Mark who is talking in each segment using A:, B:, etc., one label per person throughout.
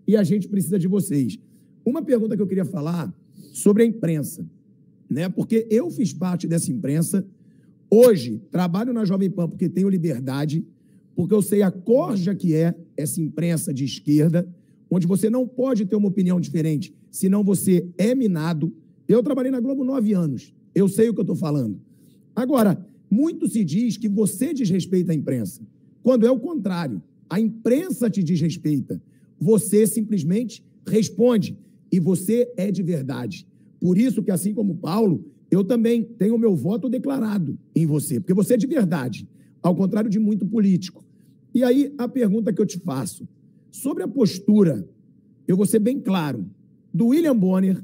A: e a gente precisa de vocês. Uma pergunta que eu queria falar sobre a imprensa, né? Porque eu fiz parte dessa imprensa. Hoje, trabalho na Jovem Pan porque tenho liberdade, porque eu sei a corja que é essa imprensa de esquerda, onde você não pode ter uma opinião diferente, senão você é minado. Eu trabalhei na Globo 9 anos, eu sei o que eu estou falando. Agora, muito se diz que você desrespeita a imprensa, quando é o contrário. A imprensa te desrespeita. Você simplesmente responde, e você é de verdade. Por isso que, assim como Paulo, eu também tenho o meu voto declarado em você, porque você é de verdade, ao contrário de muito político. E aí, a pergunta que eu te faço, sobre a postura, eu vou ser bem claro, do William Bonner,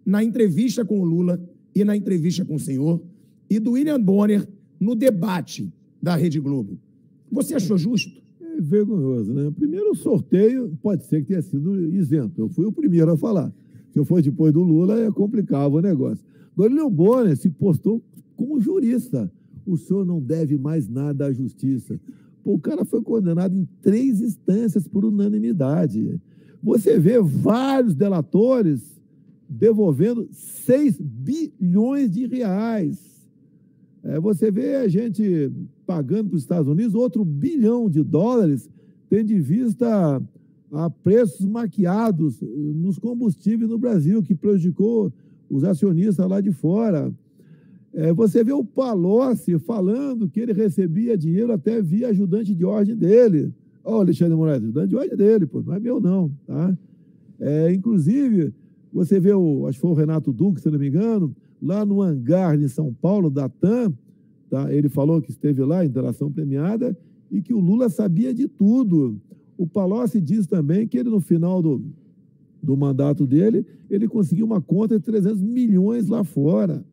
A: na entrevista com o Lula e na entrevista com o senhor, e do William Bonner no debate da Rede Globo. Você achou justo?
B: É vergonhoso, né? Primeiro, o sorteio pode ser que tenha sido isento. Eu fui o primeiro a falar. Se eu for depois do Lula, complicava o negócio. Agora, o William Bonner se postou como jurista. O senhor não deve mais nada à justiça. Pô, o cara foi condenado em 3 instâncias por unanimidade. Você vê vários delatores devolvendo 6 bilhões de reais. Você vê a gente pagando para os Estados Unidos outro $1 bilhão, tendo em vista a preços maquiados nos combustíveis no Brasil, que prejudicou os acionistas lá de fora. Você vê o Palocci falando que ele recebia dinheiro até via ajudante de ordem dele. Ó, Alexandre Moraes, ajudante de ordem dele, pô, não é meu não, tá? Inclusive, você vê acho que foi o Renato Duque, se não me engano, lá no hangar de São Paulo, da TAM, tá? Ele falou que esteve lá em delação premiada e que o Lula sabia de tudo. O Palocci diz também que ele, no final do mandato dele, ele conseguiu uma conta de 300 milhões lá fora.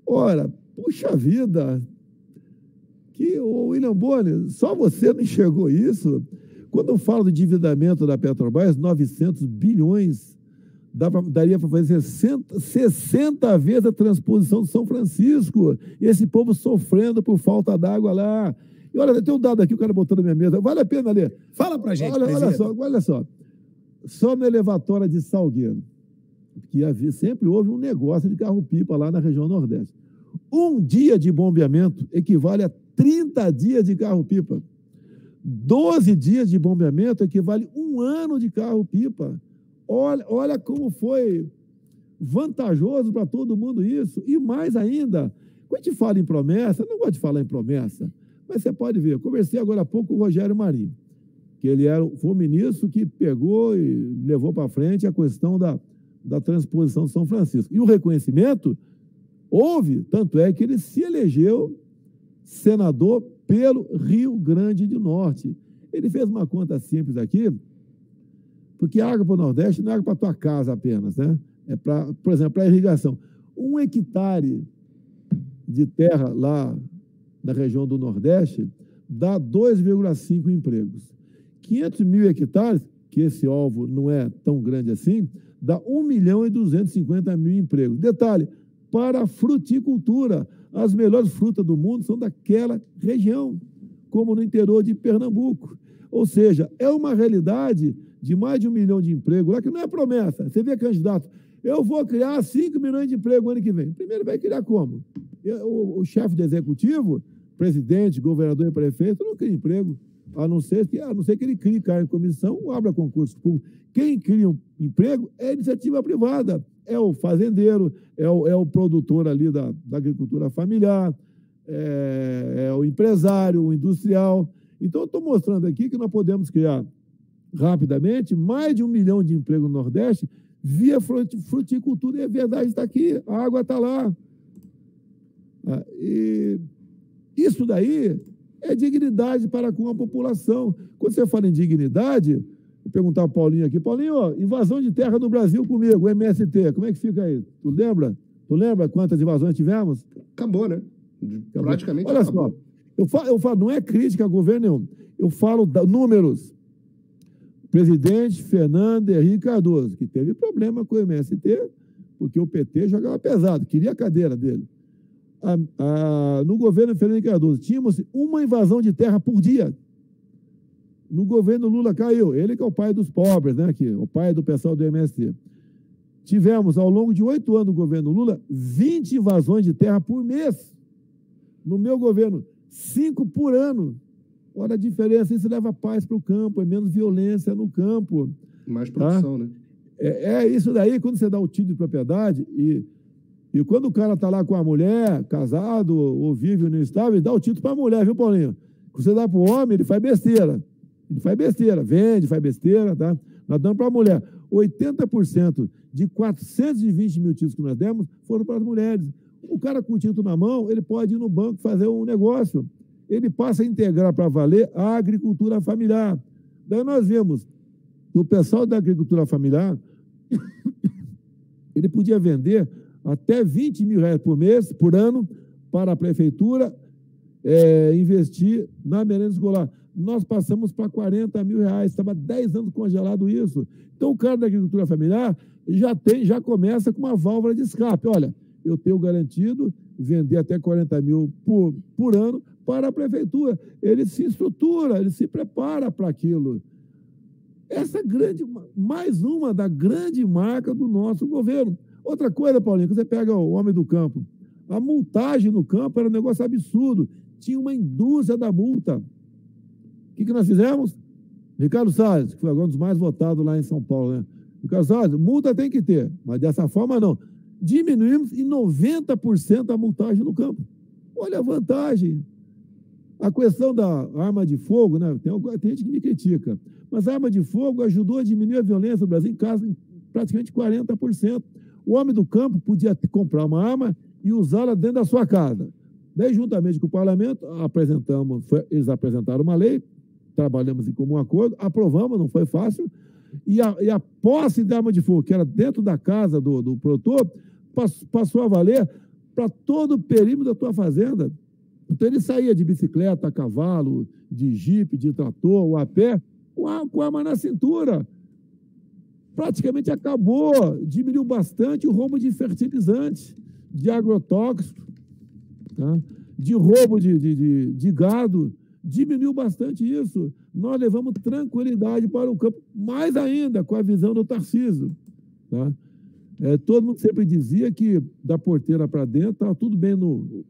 B: Ora, puxa vida, que o William Bonner, só você não enxergou isso? Quando eu falo do endividamento da Petrobras, 900 bilhões, daria para fazer 60 vezes a transposição de São Francisco. E esse povo sofrendo por falta d'água lá. E olha, tem um dado aqui, o cara botou na minha mesa. Vale a pena ler.
A: Fala pra gente,
B: olha só. Só na elevatória de Salgueiro, que sempre houve um negócio de carro-pipa lá na região Nordeste. Um dia de bombeamento equivale a 30 dias de carro-pipa. 12 dias de bombeamento equivale a 1 ano de carro-pipa. Olha como foi vantajoso para todo mundo isso. E mais ainda, quando a gente fala em promessa, eu não gosto de falar em promessa, mas você pode ver, eu conversei agora há pouco com o Rogério Marinho, que ele foi o ministro que pegou e levou para frente a questão da transposição de São Francisco. E o reconhecimento houve, tanto é que ele se elegeu senador pelo Rio Grande do Norte. Ele fez uma conta simples aqui, porque a água para o Nordeste não é água para a tua casa apenas, né? É para, por exemplo, para a irrigação. 1 hectare de terra lá na região do Nordeste dá 2,5 empregos. 500 mil hectares, que esse alvo não é tão grande assim, dá 1.250.000 empregos. Detalhe, para a fruticultura, as melhores frutas do mundo são daquela região, como no interior de Pernambuco. Ou seja, é uma realidade de mais de 1 milhão de empregos, lá que não é promessa. Você vê candidato, eu vou criar 5 milhões de empregos ano que vem. Primeiro vai criar como? O chefe do executivo, presidente, governador e prefeito, não cria emprego, a não ser que ele crie cargo em comissão ou abra concurso público. Quem cria um emprego é a iniciativa privada, é o fazendeiro, é o produtor ali da agricultura familiar, é o empresário, o industrial. Então, eu estou mostrando aqui que nós podemos criar rapidamente mais de 1 milhão de empregos no Nordeste via fruticultura, e a verdade está aqui, a água está lá. E isso daí é dignidade para com a população. Quando você fala em dignidade, vou perguntar ao Paulinho aqui, Paulinho, ó, invasão de terra no Brasil comigo, o MST, como é que fica aí? Tu lembra? Tu lembra quantas invasões tivemos?
C: Acabou, né? Praticamente
B: olha
C: acabou.
B: Só, eu falo, não é crítica a governo nenhum, eu falo números. Presidente Fernando Henrique Cardoso, que teve problema com o MST, porque o PT jogava pesado, queria a cadeira dele. No governo Fernando Henrique Cardoso, tínhamos uma invasão de terra por dia. No governo Lula caiu. Ele que é o pai dos pobres, né? Aqui, o pai do pessoal do MST. Tivemos, ao longo de 8 anos do governo Lula, 20 invasões de terra por mês. No meu governo, 5 por ano. Olha a diferença, isso leva paz para o campo, é menos violência no campo.
C: Mais produção, né?
B: É isso daí, quando você dá o título de propriedade e quando o cara está lá com a mulher, casado ou vive no estável, ele dá o título para a mulher, viu, Paulinho? Quando você dá para o homem, ele faz besteira. Ele faz besteira, vende, faz besteira, tá? Nós damos para a mulher. 80% de 420 mil títulos que nós demos foram para as mulheres. O cara com o título na mão, ele pode ir no banco fazer um negócio. Ele passa a integrar para valer a agricultura familiar. Daí nós vimos que o pessoal da agricultura familiar, ele podia vender até 20 mil reais por mês, por ano, para a prefeitura investir na merenda escolar. Nós passamos para 40 mil reais, estava 10 anos congelado isso. Então, o cara da agricultura familiar já começa com uma válvula de escape. Olha, eu tenho garantido vender até 40 mil por ano para a prefeitura. Ele se estrutura, ele se prepara para aquilo. Essa mais uma da grande marca do nosso governo. Outra coisa, Paulinho, que você pega o homem do campo. A multagem no campo era um negócio absurdo. Tinha uma indústria da multa. O que nós fizemos? Ricardo Salles, que foi agora um dos mais votados lá em São Paulo, né? Ricardo Salles, multa tem que ter, mas dessa forma não. Diminuímos em 90% a multagem no campo. Olha a vantagem. A questão da arma de fogo, né? Tem gente que me critica, mas a arma de fogo ajudou a diminuir a violência no Brasil em praticamente 40%. O homem do campo podia comprar uma arma e usá-la dentro da sua casa. Daí, juntamente com o parlamento, eles apresentaram uma lei, trabalhamos em comum acordo, aprovamos, não foi fácil, e a posse de arma de fogo, que era dentro da casa do produtor, passou a valer para todo o perímetro da tua fazenda. Então, ele saía de bicicleta, a cavalo, de jipe, de trator, ou a pé, com a arma na cintura. Praticamente acabou, diminuiu bastante o roubo de fertilizantes, de agrotóxicos, tá? De roubo de gado, diminuiu bastante isso. Nós levamos tranquilidade para o campo, mais ainda com a visão do Tarcísio. Tá? Todo mundo sempre dizia que da porteira para dentro estava tudo bem o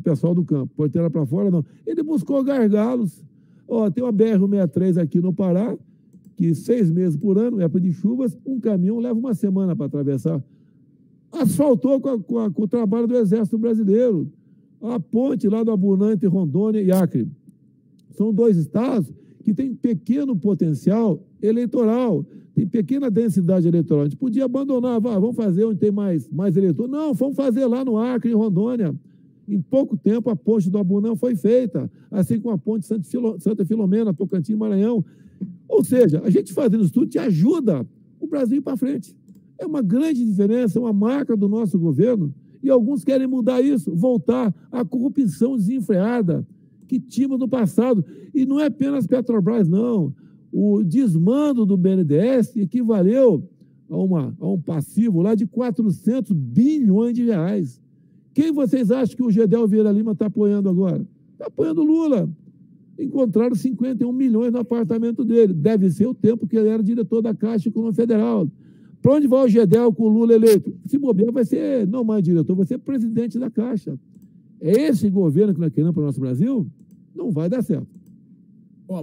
B: pessoal do campo, porteira para fora não. Ele buscou gargalos. Tem uma BR-163 aqui no Pará, que 6 meses por ano, época de chuvas, um caminhão leva uma semana para atravessar. Asfaltou com o trabalho do Exército Brasileiro. A ponte lá do Abunã entre Rondônia e Acre. São 2 estados que têm pequeno potencial eleitoral, tem pequena densidade eleitoral. A gente podia abandonar, vamos fazer onde tem mais eleitor. Não, vamos fazer lá no Acre, em Rondônia. Em pouco tempo, a ponte do Abunã foi feita, assim como a ponte Santa Filomena, Tocantins, Maranhão. Ou seja, a gente fazendo isso tudo te ajuda o Brasil ir para frente. É uma grande diferença, uma marca do nosso governo, e alguns querem mudar isso, voltar à corrupção desenfreada que tínhamos no passado. E não é apenas Petrobras, não. O desmando do BNDES equivaleu a um passivo lá de 400 bilhões de reais. Quem vocês acham que o Gedel Vieira Lima está apoiando agora? Está apoiando o Lula. Encontraram 51 milhões no apartamento dele. Deve ser o tempo que ele era diretor da Caixa Econômica Federal. Para onde vai o Gedel com o Lula eleito? Se bobear, vai ser não mais diretor, vai ser presidente da Caixa. É esse governo que nós queremos para o nosso Brasil? Não vai dar certo.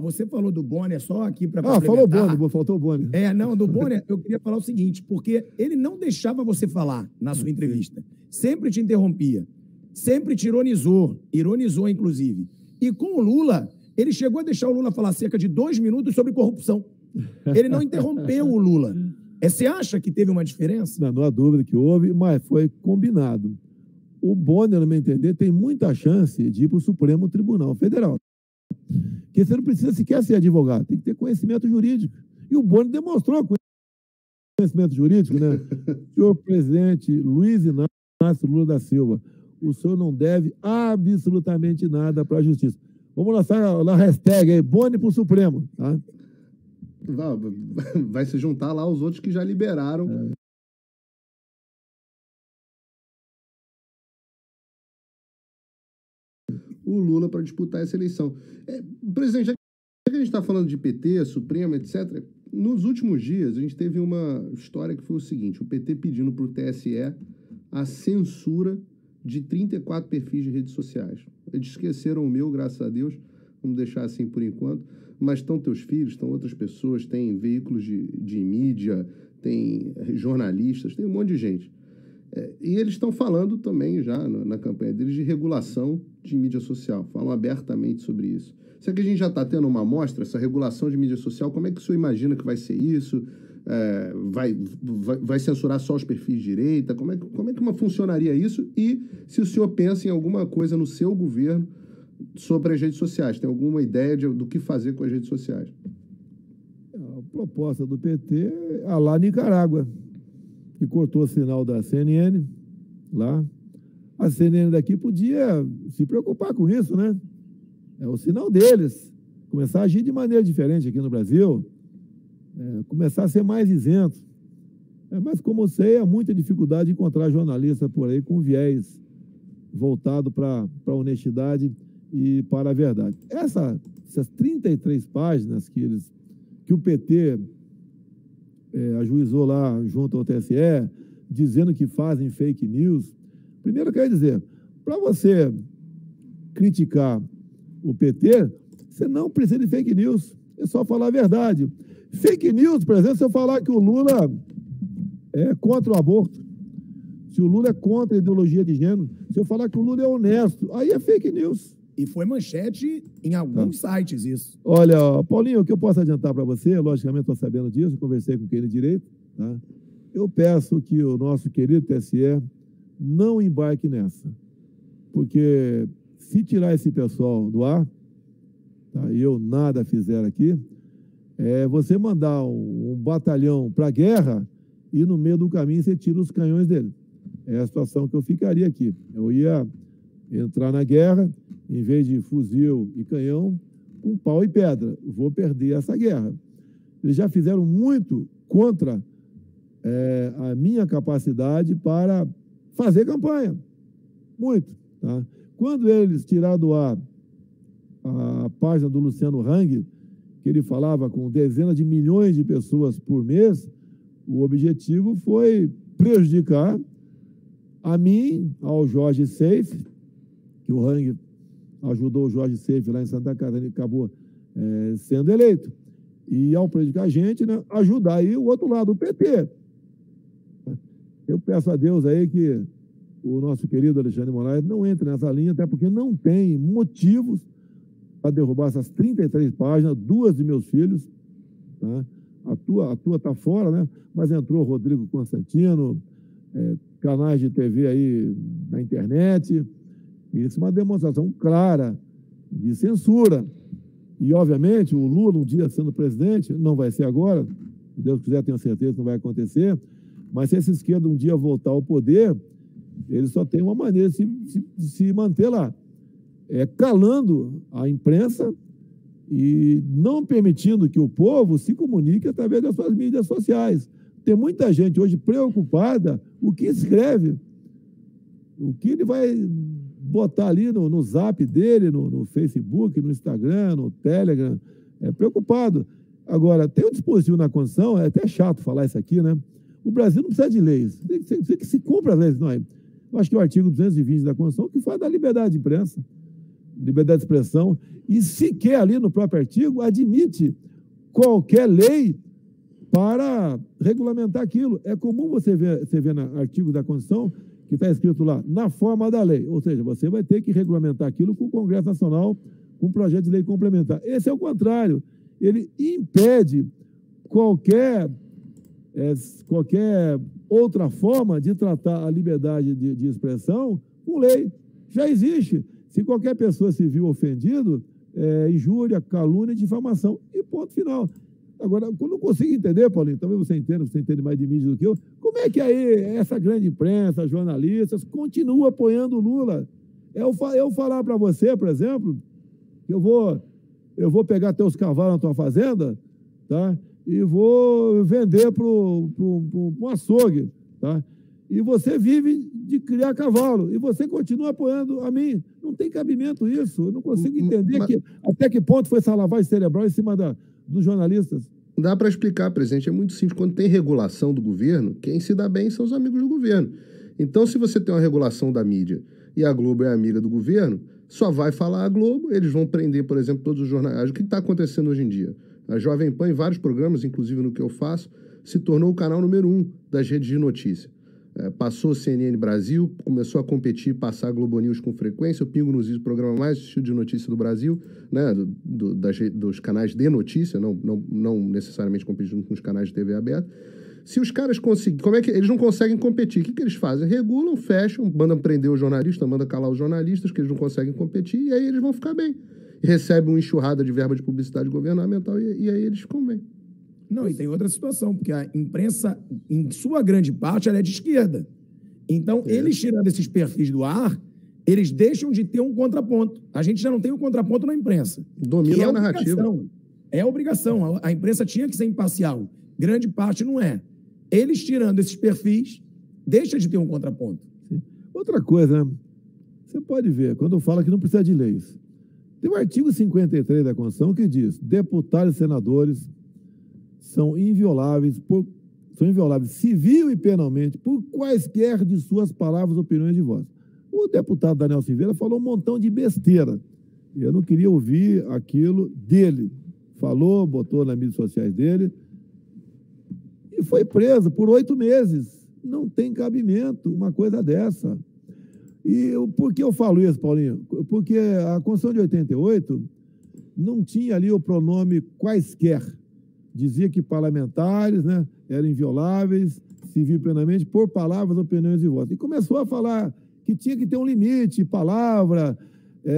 A: Você falou do Bonner, só aqui para
B: falou Bonner, faltou o Bonner.
A: Do Bonner, eu queria falar o seguinte, porque ele não deixava você falar na sua entrevista. Sempre te interrompia. Sempre te ironizou, inclusive. E com o Lula, ele chegou a deixar o Lula falar cerca de 2 minutos sobre corrupção. Ele não interrompeu o Lula. Você acha que teve uma diferença?
B: Não há dúvida que houve, mas foi combinado. O Bonner, no meu entender, tem muita chance de ir para o Supremo Tribunal Federal. Porque você não precisa sequer ser advogado, tem que ter conhecimento jurídico. E o Bonner demonstrou conhecimento jurídico, né? Senhor presidente Luiz Inácio Lula da Silva, o senhor não deve absolutamente nada para a justiça. Vamos lançar a hashtag aí, Bonner para o Supremo, tá?
C: Vai se juntar lá os outros que já liberaram. O Lula para disputar essa eleição. Presidente, já que a gente está falando de PT, Supremo, etc., nos últimos dias a gente teve uma história que foi o seguinte: o PT pedindo para o TSE a censura de 34 perfis de redes sociais. Eles esqueceram o meu, graças a Deus, vamos deixar assim por enquanto, mas estão teus filhos, estão outras pessoas, tem veículos de mídia, tem jornalistas, tem um monte de gente. E eles estão falando também já na campanha deles de regulação de mídia social, falam abertamente sobre isso. Será que a gente já está tendo uma amostra, essa regulação de mídia social? Como é que o senhor imagina que vai ser isso? Vai censurar só os perfis de direita? Como é que funcionaria isso? E se o senhor pensa em alguma coisa no seu governo sobre as redes sociais? Tem alguma ideia do que fazer com as redes sociais?
B: A proposta do PT é lá Nicarágua, que cortou o sinal da CNN lá. A CNN daqui podia se preocupar com isso, né? É o sinal deles. Começar a agir de maneira diferente aqui no Brasil, começar a ser mais isento. Mas, como eu sei, há muita dificuldade de encontrar jornalista por aí com viés voltado para a honestidade e para a verdade. Essas 33 páginas que o PT ajuizou lá junto ao TSE, dizendo que fazem fake news. Primeiro, eu quero dizer, para você criticar o PT, você não precisa de fake news, é só falar a verdade. Fake news, por exemplo, se eu falar que o Lula é contra o aborto, se o Lula é contra a ideologia de gênero, se eu falar que o Lula é honesto, aí é fake news.
A: E foi manchete em alguns sites isso.
B: Olha, Paulinho, o que eu posso adiantar para você, logicamente estou sabendo disso, conversei com quem de direito, tá? Eu peço que o nosso querido TSE não embarque nessa, porque se tirar esse pessoal do ar, tá, e eu nada fizer aqui, você mandar um batalhão para a guerra e no meio do caminho você tira os canhões dele. É a situação que eu ficaria aqui. Eu ia entrar na guerra, em vez de fuzil e canhão, com pau e pedra. Vou perder essa guerra. Eles já fizeram muito contra a minha capacidade para fazer campanha. Muito. Tá? Quando eles tiraram do ar a página do Luciano Hang, que ele falava com dezenas de milhões de pessoas por mês, o objetivo foi prejudicar a mim, ao Jorge Seife, que o Hang ajudou o Jorge Seife lá em Santa Catarina e acabou sendo eleito. E ao prejudicar a gente, né, ajudar aí o outro lado, o PT. Eu peço a Deus aí que o nosso querido Alexandre de Moraes não entre nessa linha, até porque não tem motivos para derrubar essas 33 páginas, 2 de meus filhos. Tá? A tua está fora, né? Mas entrou Rodrigo Constantino, canais de TV aí na internet. Isso é uma demonstração clara de censura. E, obviamente, o Lula, um dia sendo presidente, não vai ser agora, se Deus quiser, tenho certeza que não vai acontecer, mas se essa esquerda um dia voltar ao poder, ele só tem uma maneira de se manter lá, calando a imprensa e não permitindo que o povo se comunique através das suas mídias sociais. Tem muita gente hoje preocupada com o que escreve, o que ele vai botar ali no zap dele, no Facebook, no Instagram, no Telegram, preocupado. Agora, tem um dispositivo na Constituição, é até chato falar isso aqui, né? O Brasil não precisa de leis, tem que se cumpra as leis, não é? Eu acho que é o artigo 220 da Constituição que fala da liberdade de imprensa, liberdade de expressão, e sequer ali no próprio artigo admite qualquer lei para regulamentar aquilo. É comum você ver no artigo da Constituição que está escrito lá, na forma da lei. Ou seja, você vai ter que regulamentar aquilo com o Congresso Nacional, com um projeto de lei complementar. Esse é o contrário. Ele impede qualquer outra forma de tratar a liberdade de expressão com lei. Já existe. Se qualquer pessoa se viu ofendido, injúria, calúnia, difamação. E ponto final. Agora, eu não consigo entender, Paulinho, talvez você entende mais de mídia do que eu, como é que aí essa grande imprensa, jornalistas, continuam apoiando o Lula? Eu falar para você, por exemplo, que eu vou pegar teus cavalos na tua fazenda, tá? E vou vender para um açougue, tá? e você vive de criar cavalo, e você continua apoiando a mim. Não tem cabimento isso. Eu não consigo entender até que ponto foi essa lavagem cerebral em cima dos jornalistas.
C: Dá para explicar, presidente. É muito simples. Quando tem regulação do governo, quem se dá bem são os amigos do governo. Então, se você tem uma regulação da mídia e a Globo é amiga do governo, só vai falar a Globo, eles vão prender, por exemplo, todos os jornais. O que está acontecendo hoje em dia? A Jovem Pan, em vários programas, inclusive no que eu faço, se tornou o canal número 1 das redes de notícia. Passou o CNN Brasil, começou a competir, passar a Globo News com frequência. O Pingo nos Is, o programa mais assistido de notícia do Brasil, né, dos canais de notícia, não necessariamente competindo com os canais de TV aberta. Se os caras conseguem, como é que eles não conseguem competir? O que eles fazem? Regulam, fecham, mandam prender os jornalistas, mandam calar os jornalistas, que eles não conseguem competir, e aí eles vão ficar bem. Recebem uma enxurrada de verba de publicidade governamental e aí eles ficam bem.
A: Não, e tem outra situação, porque a imprensa, em sua grande parte, ela é de esquerda. Então, eles tirando esses perfis do ar, eles deixam de ter um contraponto. A gente já não tem um contraponto na imprensa.
C: Domina a narrativa.
A: É obrigação. A imprensa tinha que ser imparcial. Grande parte não é. Eles tirando esses perfis, deixa de ter um contraponto.
B: Outra coisa, né? Você pode ver, quando fala que não precisa de leis. Tem o artigo 53 da Constituição que diz: deputados e senadores são invioláveis civil e penalmente por quaisquer de suas palavras, opiniões e vozes. O deputado Daniel Silveira falou um montão de besteira. Eu não queria ouvir aquilo dele. Falou, botou nas mídias sociais dele e foi preso por 8 meses. Não tem cabimento uma coisa dessa. E por que eu falo isso, Paulinho? Porque a Constituição de 88 não tinha ali o pronome quaisquer. Dizia que parlamentares, né, eram invioláveis, civil e penalmente, por palavras, opiniões e votos. E começou a falar que tinha que ter um limite, palavra,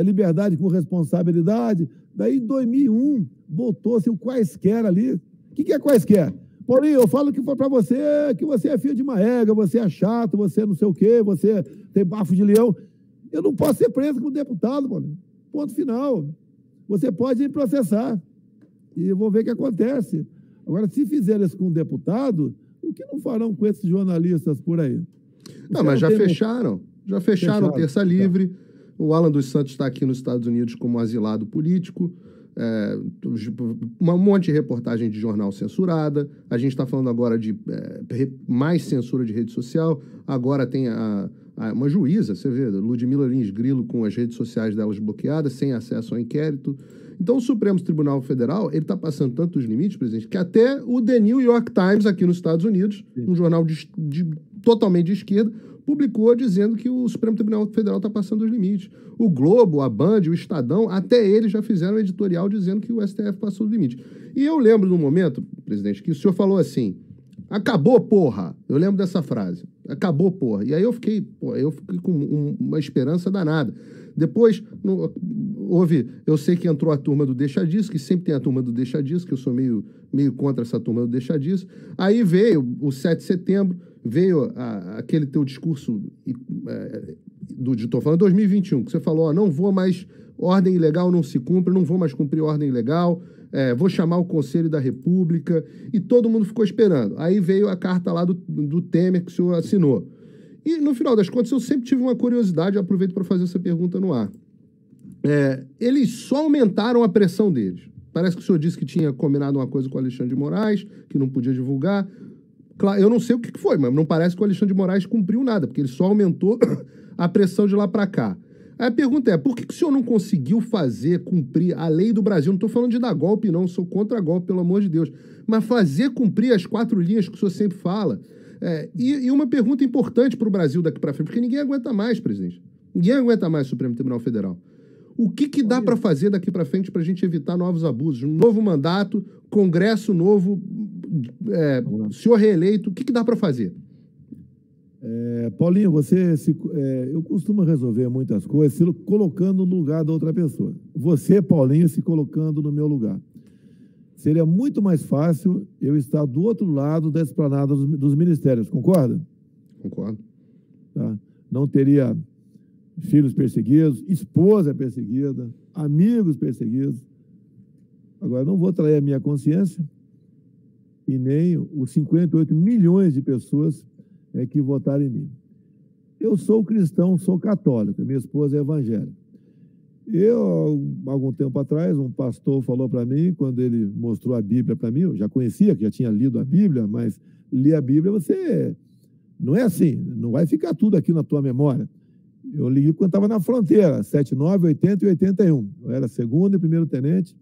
B: liberdade com responsabilidade. Daí, em 2001, botou-se o quaisquer ali. O que é quaisquer? Paulinho, eu falo que foi para você, que você é filho de uma égua, você é chato, você não sei o quê, você tem bafo de leão. Eu não posso ser preso como deputado, Paulinho. Ponto final. Você pode me processar. E eu vou ver o que acontece. Agora, se fizerem isso com um deputado, o que não farão com esses jornalistas por aí?
C: Não, mas já fecharam. Já fecharam Terça Livre. O Alan dos Santos está aqui nos Estados Unidos como asilado político. Um monte de reportagem de jornal censurada. A gente está falando agora de mais censura de rede social. Agora tem uma juíza, você vê, Ludmila Lins Grilo, com as redes sociais delas bloqueadas, sem acesso ao inquérito. Então, o Supremo Tribunal Federal, ele está passando tantos limites, presidente, que até o The New York Times, aqui nos Estados Unidos, um jornal totalmente de esquerda, publicou dizendo que o Supremo Tribunal Federal está passando os limites. O Globo, a Band, o Estadão, até eles já fizeram um editorial dizendo que o STF passou os limites. E eu lembro do momento, presidente, que o senhor falou assim: acabou, porra. Eu lembro dessa frase. Acabou, porra. E aí eu fiquei com uma esperança danada. Depois, eu sei que entrou a turma do Deixa Disso, que sempre tem a turma do Deixa Disso, que eu sou meio contra essa turma do Deixa Disso. Aí veio o 7 de setembro, veio aquele teu discurso, estou falando 2021, que você falou, não vou mais, ordem ilegal não se cumpre, não vou mais cumprir ordem ilegal, vou chamar o Conselho da República, e todo mundo ficou esperando. Aí veio a carta lá do Temer, que o senhor assinou. E, no final das contas, eu sempre tive uma curiosidade, eu aproveito para fazer essa pergunta no ar. Eles só aumentaram a pressão deles. Parece que o senhor disse que tinha combinado uma coisa com o Alexandre de Moraes, que não podia divulgar. Claro, eu não sei o que foi, mas não parece que o Alexandre de Moraes cumpriu nada, porque ele só aumentou a pressão de lá para cá. Aí a pergunta é, por que o senhor não conseguiu cumprir a lei do Brasil? Não estou falando de dar golpe, não, sou contra golpe, pelo amor de Deus. Mas fazer cumprir as 4 linhas que o senhor sempre fala. E uma pergunta importante para o Brasil daqui para frente, porque ninguém aguenta mais, presidente. Ninguém aguenta mais o Supremo Tribunal Federal. O que dá para fazer daqui para frente para a gente evitar novos abusos? Um novo mandato, Congresso novo, senhor reeleito, o que dá para fazer?
B: Paulinho, eu costumo resolver muitas coisas se colocando no lugar da outra pessoa. Você, Paulinho, se colocando no meu lugar. Seria muito mais fácil eu estar do outro lado da esplanada dos ministérios, concorda?
C: Concordo.
B: Tá? Não teria filhos perseguidos, esposa perseguida, amigos perseguidos. Agora, não vou trair a minha consciência e nem os 58 milhões de pessoas é que votaram em mim. Eu sou cristão, sou católico, minha esposa é evangélica. Algum tempo atrás, um pastor falou para mim, quando ele mostrou a Bíblia para mim, eu já conhecia, que já tinha lido a Bíblia, mas ler a Bíblia, você... Não é assim, não vai ficar tudo aqui na tua memória. Eu li quando estava na fronteira, 79, 80 e 81. Eu era segundo e primeiro tenente,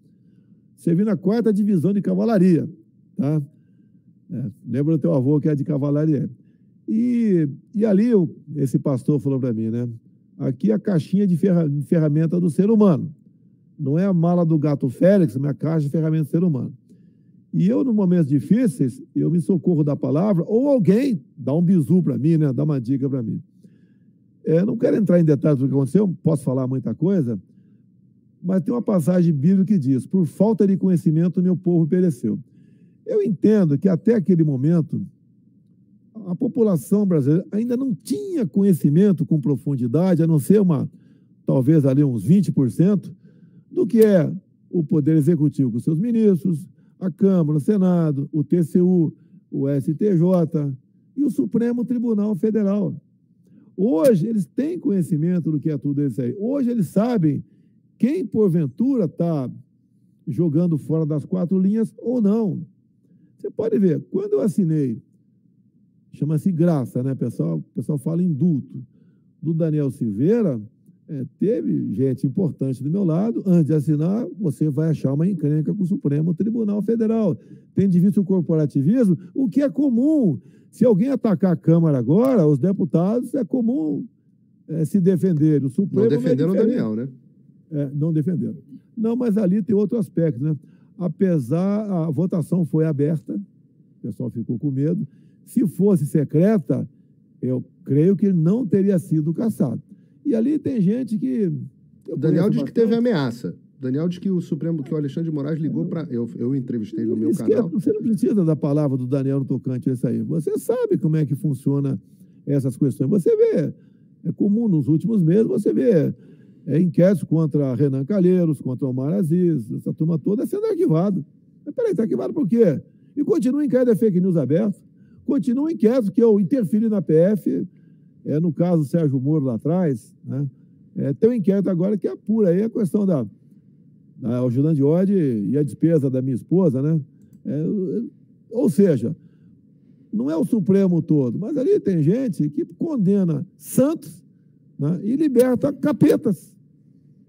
B: servi na 4ª divisão de cavalaria, tá? Lembra do teu avô que é de cavalaria. E ali esse pastor falou para mim, né? Aqui é a caixinha de ferramenta do ser humano. Não é a mala do gato Félix, mas a caixa de ferramenta do ser humano. E eu, nos momentos difíceis, eu me socorro da palavra, ou alguém dá um bizu para mim, né? Dá uma dica para mim. Não quero entrar em detalhes do que aconteceu, posso falar muita coisa, mas tem uma passagem bíblica que diz: por falta de conhecimento, meu povo pereceu. Eu entendo que até aquele momento, a população brasileira ainda não tinha conhecimento com profundidade, a não ser talvez ali uns 20%, do que é o Poder Executivo com seus ministros, a Câmara, o Senado, o TCU, o STJ e o Supremo Tribunal Federal. Hoje eles têm conhecimento do que é tudo isso aí. Hoje eles sabem quem, porventura, está jogando fora das 4 linhas ou não. Você pode ver, quando eu assinei, chama-se graça, né, pessoal? O pessoal fala indulto, do Daniel Silveira, teve gente importante do meu lado. Antes de assinar, você vai achar uma encrenca com o Supremo Tribunal Federal. Tem de vista o corporativismo, o que é comum. Se alguém atacar a Câmara agora, os deputados, é comum se defenderem. O Supremo
C: não defenderam o Daniel, né?
B: Não defenderam. Não, mas ali tem outro aspecto, né? Apesar, a votação foi aberta, o pessoal ficou com medo. Se fosse secreta, eu creio que ele não teria sido cassado. E ali tem gente que...
C: O Daniel diz que teve ameaça. O Daniel diz que o Supremo, que o Alexandre de Moraes ligou para... Eu entrevistei no meu canal.
B: Você não precisa da palavra do Daniel no tocante a isso aí. Você sabe como é que funciona essas questões. Você vê, é comum nos últimos meses, você vê inquéritos contra Renan Calheiros, contra Omar Aziz, essa turma toda sendo arquivado. Mas peraí, está arquivado por quê? E continua o inquérito de fake news aberto. Continua o inquérito que eu interferi na PF, no caso Sérgio Moro lá atrás, né? Tem um inquérito agora que apura aí a questão da ajuda de ordem e a despesa da minha esposa, né? Ou seja, não é o Supremo todo, mas ali tem gente que condena santos, né, e liberta capetas.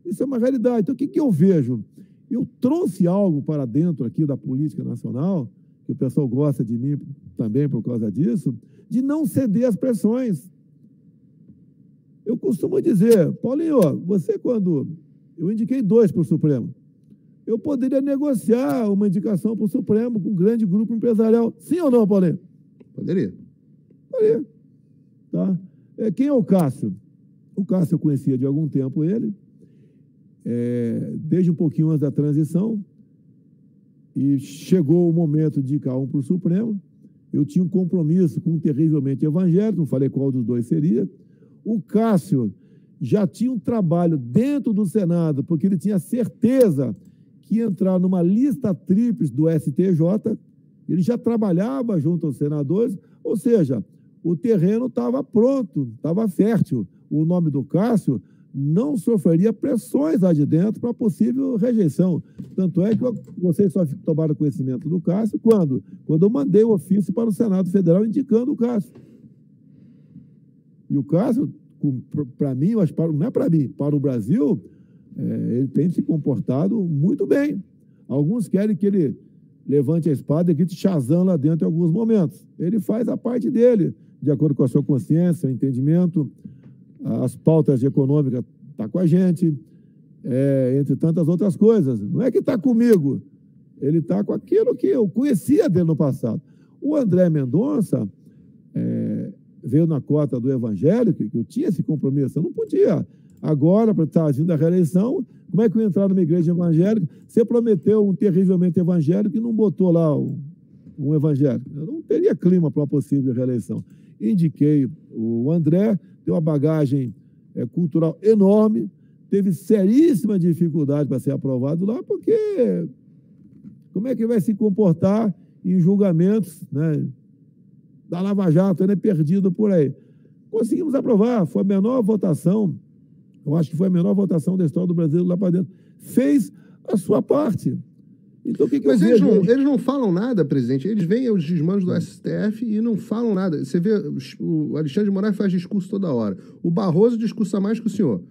B: Isso é uma realidade. Então, o que eu vejo? Eu trouxe algo para dentro aqui da política nacional, que o pessoal gosta de mim também por causa disso, de não ceder às pressões. Eu costumo dizer, Paulinho, você quando... Eu indiquei 2 para o Supremo. Eu poderia negociar uma indicação para o Supremo com um grande grupo empresarial. Sim ou não, Paulinho?
C: Poderia.
B: Poderia. Tá? Quem é o Cássio? O Cássio eu conhecia de algum tempo ele, desde um pouquinho antes da transição, e chegou o momento de indicar um para o Supremo. Eu tinha um compromisso com um terrivelmente evangélico, não falei qual dos 2 seria. O Cássio já tinha um trabalho dentro do Senado, porque ele tinha certeza que ia entrar numa lista tríplice do STJ, ele já trabalhava junto aos senadores, ou seja, o terreno estava pronto, estava fértil. O nome do Cássio não sofreria pressões lá de dentro para possível rejeição. Tanto é que vocês só tomaram conhecimento do Cássio quando eu mandei o ofício para o Senado Federal indicando o Cássio. E o Cássio, para mim, não é para mim, para o Brasil, ele tem se comportado muito bem. Alguns querem que ele levante a espada e grite Shazam lá dentro em alguns momentos. Ele faz a parte dele, de acordo com a sua consciência, entendimento, as pautas econômicas está com a gente, entre tantas outras coisas. Não é que está comigo, ele está com aquilo que eu conhecia dele no passado. O André Mendonça veio na cota do evangélico, que eu tinha esse compromisso, eu não podia. Agora, para estar agindo a reeleição, como é que eu ia entrar numa igreja evangélica? Você prometeu um terrivelmente evangélico e não botou lá um evangélico. Eu não teria clima para uma possível reeleição. Indiquei o André, tem uma bagagem cultural enorme, teve seríssima dificuldade para ser aprovado lá, porque como é que vai se comportar em julgamentos, né? da Lava Jato, ainda é perdido por aí. Conseguimos aprovar, foi a menor votação, eu acho que foi a menor votação da história do Brasil lá para dentro. Fez a sua parte. Então, o que
C: Mas
B: eu
C: eles não falam nada, presidente. Eles veem os desmandos do STF e não falam nada. Você vê, o Alexandre de Moraes faz discurso toda hora. O Barroso discursa mais que o senhor.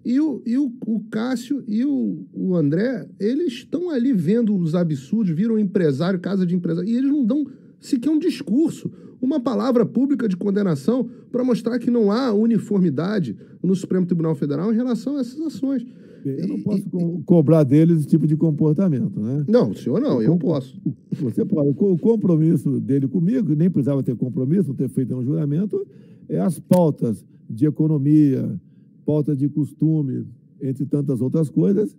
C: E o Cássio e o André, eles estão ali vendo os absurdos, viram empresário, casa de empresário, e eles não dão sequer um discurso, uma palavra pública de condenação para mostrar que não há uniformidade no Supremo Tribunal Federal em relação a essas ações.
B: Eu não posso cobrar deles esse tipo de comportamento, né?
C: Não, o senhor não, eu posso.
B: Você pode. O compromisso dele comigo, nem precisava ter compromisso, não ter feito um juramento, é as pautas de economia, pautas de costume, entre tantas outras coisas,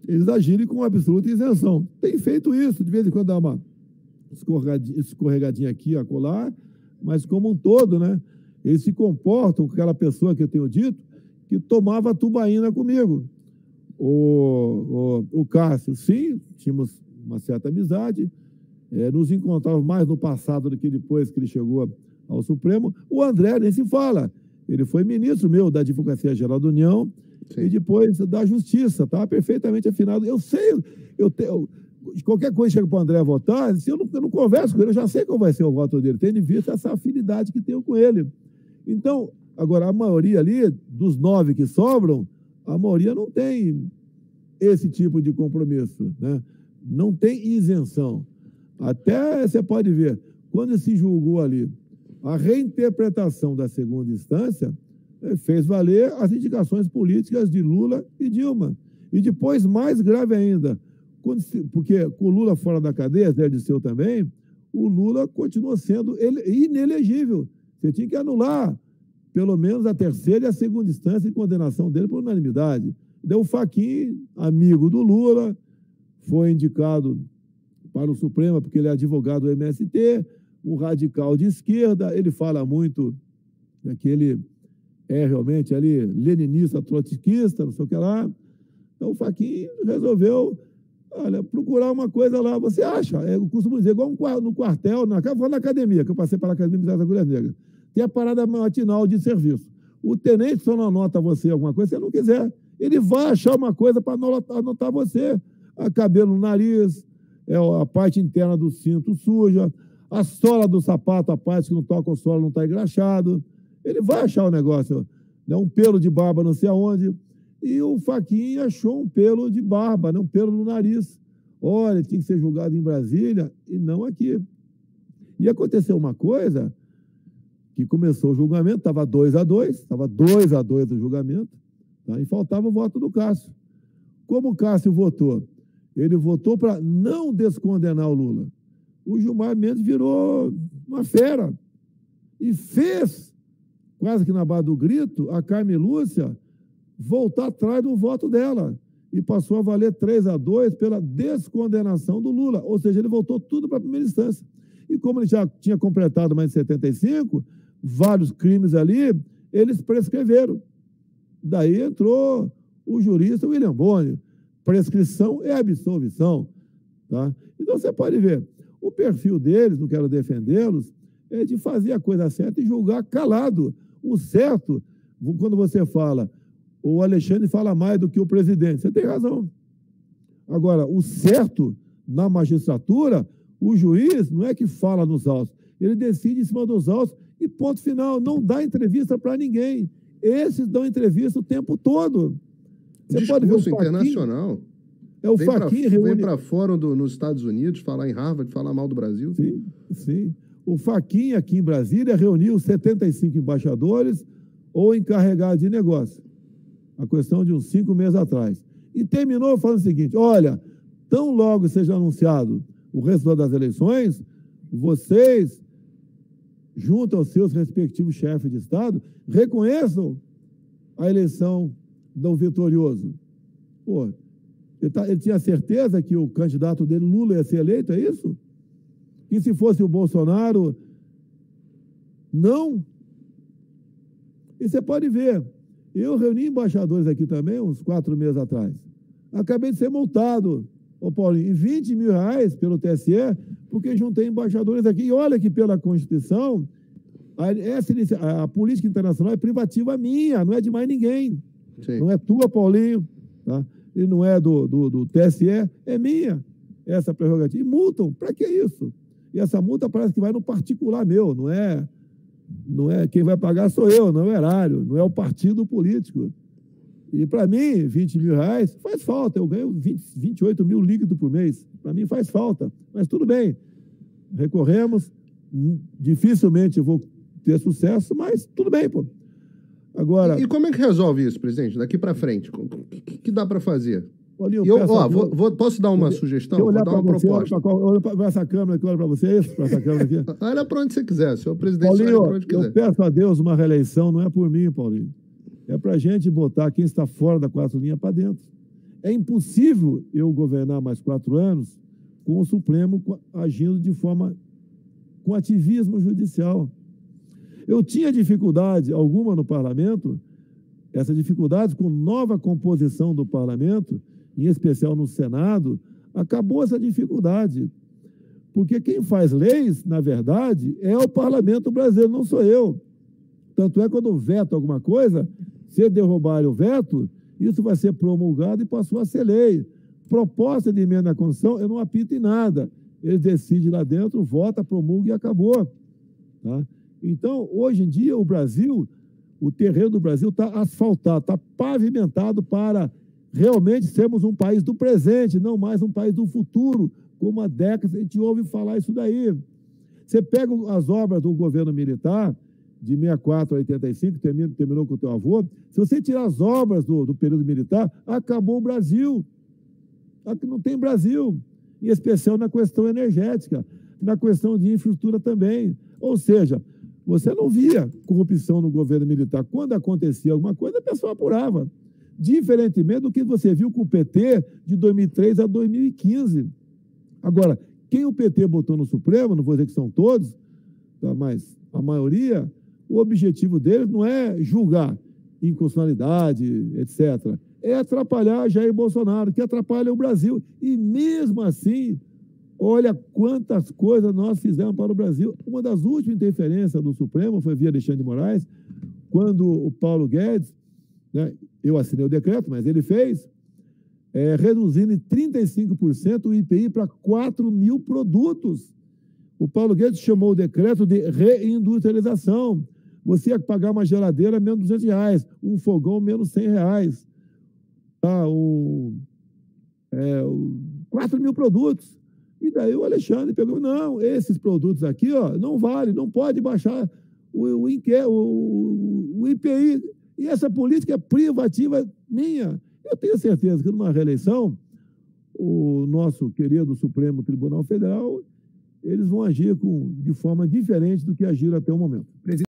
B: eles agirem com absoluta isenção. Tem feito isso, de vez em quando dá uma escorregadinha aqui, acolá, mas como um todo, né? Eles se comportam com aquela pessoa que eu tenho dito, que tomava tubaína comigo. O Cássio, sim, tínhamos uma certa amizade, nos encontrávamos mais no passado do que depois que ele chegou ao Supremo. O André nem se fala, ele foi ministro meu da Advocacia Geral da União, sim, e depois da Justiça, estava perfeitamente afinado. Eu sei, qualquer coisa chega para o André votar, se eu não converso com ele, eu já sei qual vai ser o voto dele, tendo em vista essa afinidade que tenho com ele. Então, agora, a maioria ali, dos 9 que sobram, a maioria não tem esse tipo de compromisso, né? Não tem isenção. Até você pode ver, quando se julgou ali a reinterpretação da segunda instância, fez valer as indicações políticas de Lula e Dilma. E depois, mais grave ainda, porque com o Lula fora da cadeia, Zé Disseu também, o Lula continuou sendo inelegível. Você tinha que anular pelo menos a terceira e a segunda instância em condenação dele por unanimidade. Deu o Fachin, amigo do Lula, foi indicado para o Supremo, porque ele é advogado do MST, um radical de esquerda, ele fala muito que ele é realmente ali leninista, trotskista, não sei o que lá. Então o Fachin resolveu, olha, procurar uma coisa lá, você acha, eu costumo dizer, igual no quartel, na academia, que eu passei pela Academia Militar das Agulhas Negras, tem a parada matinal de serviço. O tenente só não anota você alguma coisa se ele não quiser. Ele vai achar uma coisa para anotar você. A cabelo no nariz, a parte interna do cinto suja, a sola do sapato, a parte que não toca o solo não está engraxado. Ele vai achar o negócio. Né? Um pelo de barba não sei aonde. E o Fachin achou um pelo de barba, né? Um pelo no nariz. Olha, tinha que ser julgado em Brasília e não aqui. E aconteceu uma coisa que começou o julgamento, estava 2-2 o julgamento, tá? E faltava o voto do Cássio. Como o Cássio votou? Ele votou para não descondenar o Lula. O Gilmar Mendes virou uma fera e fez, quase que na base do grito, a Carmen Lúcia voltar atrás do voto dela e passou a valer 3-2 pela descondenação do Lula. Ou seja, ele voltou tudo para a primeira instância. E como ele já tinha completado mais de 75, vários crimes ali, eles prescreveram. Daí entrou o jurista William Bonner. Prescrição é absolvição. Tá? Então você pode ver, o perfil deles, não quero defendê-los, é de fazer a coisa certa e julgar calado. O certo, quando você fala, o Alexandre fala mais do que o presidente, você tem razão. Agora, o certo na magistratura, o juiz não é que fala nos autos, ele decide em cima dos autos e ponto final, não dá entrevista para ninguém. Esses dão entrevista o tempo todo.
C: Você pode ver o Fachin internacional.
B: O Fachin
C: vem para fora nos Estados Unidos, falar em Harvard, falar mal do Brasil.
B: Sim, sim. O Fachin aqui em Brasília reuniu 75 embaixadores ou encarregados de negócio. A questão de uns 5 meses atrás. E terminou falando o seguinte, olha, tão logo seja anunciado o resultado das eleições, vocês, junto aos seus respectivos chefes de Estado, reconheçam a eleição do vitorioso. Pô, ele tinha certeza que o candidato dele, Lula, ia ser eleito, é isso? E se fosse o Bolsonaro, não? E você pode ver, eu reuni embaixadores aqui também, uns 4 meses atrás. Acabei de ser multado, ô Paulinho, em R$20 mil pelo TSE, porque juntei embaixadores aqui. E olha que pela Constituição, a política internacional é privativa minha, não é de mais ninguém.
C: Sim.
B: Não é tua, Paulinho, tá? E não é do TSE, é minha essa prerrogativa. E multam, para que isso? E essa multa parece que vai no particular meu, não é quem vai pagar sou eu, não é o erário, não é o partido político. E para mim, 20 mil reais faz falta, eu ganho 28 mil líquido por mês, para mim faz falta, mas tudo bem, recorremos, dificilmente eu vou ter sucesso, mas tudo bem, pô. Agora...
C: E como é que resolve isso, presidente, daqui para frente? O que dá para fazer?
B: Paulinho,
C: Posso dar uma sugestão? Vou dar uma proposta.
B: Olha para essa câmera que olha para você, para essa câmera aqui.
C: Olha para onde você quiser, senhor presidente,
B: Paulinho,
C: olha para onde quiser.
B: Eu peço a Deus uma reeleição, não é por mim, Paulinho. É para a gente botar quem está fora da 4 linhas para dentro. É impossível eu governar mais 4 anos com o Supremo agindo de forma com ativismo judicial. Eu tinha dificuldade alguma no parlamento, essa dificuldade com nova composição do parlamento, em especial no Senado, acabou essa dificuldade. Porque quem faz leis, na verdade, é o parlamento brasileiro, não sou eu. Tanto é quando veto alguma coisa, se derrubarem o veto, isso vai ser promulgado e passou a ser lei. Proposta de emenda à Constituição, eu não apito em nada. Eles decidem lá dentro, vota, promulga e acabou. Tá? Então, hoje em dia, o Brasil, o terreno do Brasil está asfaltado, está pavimentado para realmente sermos um país do presente, não mais um país do futuro, como há décadas a gente ouve falar isso daí. Você pega as obras do governo militar, de 64 a 85, terminou com o teu avô, se você tirar as obras do período militar, acabou o Brasil. Aqui não tem Brasil, em especial na questão energética, na questão de infraestrutura também. Ou seja, você não via corrupção no governo militar. Quando acontecia alguma coisa, a pessoa apurava. Diferentemente do que você viu com o PT de 2003 a 2015. Agora, quem o PT botou no Supremo, não vou dizer que são todos, tá, mas a maioria, o objetivo deles não é julgar inconstitucionalidade, etc. É atrapalhar Jair Bolsonaro, que atrapalha o Brasil. E mesmo assim, olha quantas coisas nós fizemos para o Brasil. Uma das últimas interferências do Supremo foi via Alexandre de Moraes, quando o Paulo Guedes, né, eu assinei o decreto, mas ele fez, reduzindo em 35% o IPI para 4 mil produtos. O Paulo Guedes chamou o decreto de reindustrialização. Você ia pagar uma geladeira menos R$200, um fogão menos R$100. Tá, 4 mil produtos. E daí o Alexandre pegou, não, esses produtos aqui, ó, não vale, não pode baixar o IPI. E essa política é privativa minha. Eu tenho certeza que numa reeleição, o nosso querido Supremo Tribunal Federal, eles vão agir de forma diferente do que agiram até o momento.